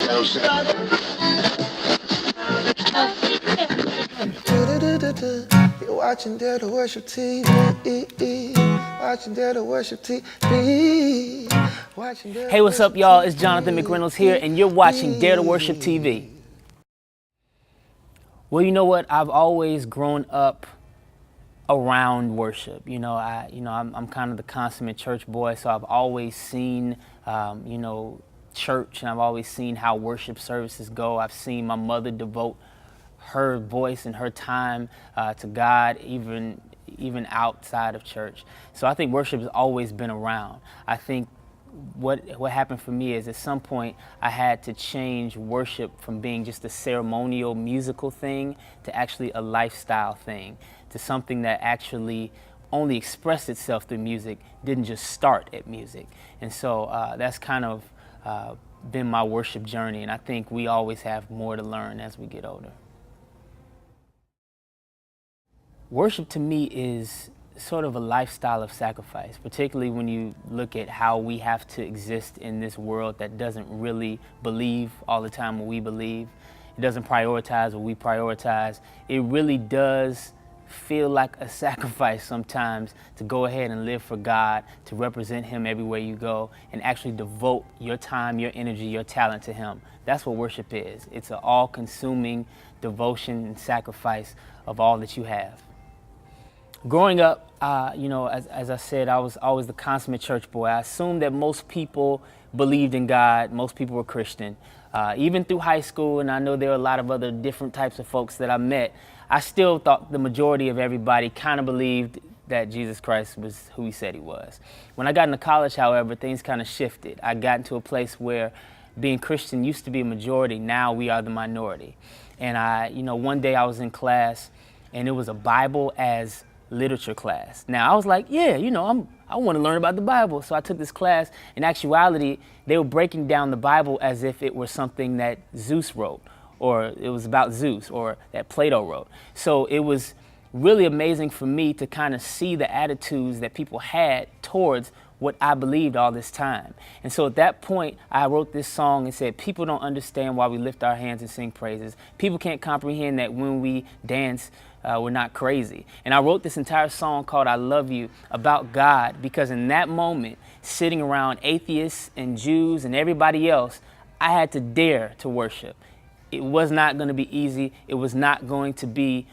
You're watching D2W Worship TV. Watching D2W Worship TV. Hey, what's up, y'all? It's Jonathan McReynolds here, and you're watching D2W Worship TV. Well, you know what? I've always grown up around worship. I'm kind of the consummate church boy, so I've always seen, church, and I've always seen how worship services go. I've seen my mother devote her voice and her time to God, even outside of church. So I think worship has always been around. I think what happened for me is at some point I had to change worship from being just a ceremonial musical thing to actually a lifestyle thing, to something that actually only expressed itself through music, didn't just start at music. And so that's kind of been my worship journey, and I think we always have more to learn as we get older. Worship to me is sort of a lifestyle of sacrifice, particularly when you look at how we have to exist in this world that doesn't really believe all the time what we believe. It doesn't prioritize what we prioritize. It really does feel like a sacrifice sometimes to go ahead and live for God, to represent Him everywhere you go, and actually devote your time, your energy, your talent to Him. That's what worship is. It's an all-consuming devotion and sacrifice of all that you have. Growing up, as I said, I was always the consummate church boy. I assumed that most people believed in God, most people were Christian. Even through high school, and I know there were a lot of other different types of folks that I met, I still thought the majority of everybody kind of believed that Jesus Christ was who He said He was. When I got into college, however, things kind of shifted. I got into a place where being Christian used to be a majority, now we are the minority. And one day I was in class, and it was a Bible as literature class. Now I was like, I want to learn about the Bible. So I took this class. In actuality, they were breaking down the Bible as if it were something that Zeus wrote, or it was about Zeus, or that Plato wrote. So it was really amazing for me to kind of see the attitudes that people had towards what I believed all this time. And so at that point, I wrote this song and said, people don't understand why we lift our hands and sing praises. People can't comprehend that when we dance, we're not crazy. And I wrote this entire song called I Love You about God, because in that moment, sitting around atheists and Jews and everybody else, I had to dare to worship. It was not going to be easy. It was not going to be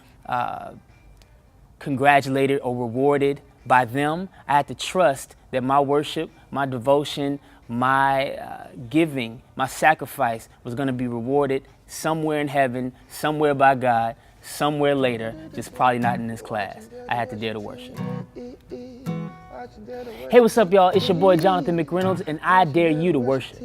congratulated or rewarded by them. I had to trust that my worship, my devotion, my giving, my sacrifice was going to be rewarded somewhere in heaven, somewhere by God, somewhere later, just probably not in this class. I had to dare to worship. Hey, what's up, y'all? It's your boy Jonathan McReynolds, and I dare you to worship.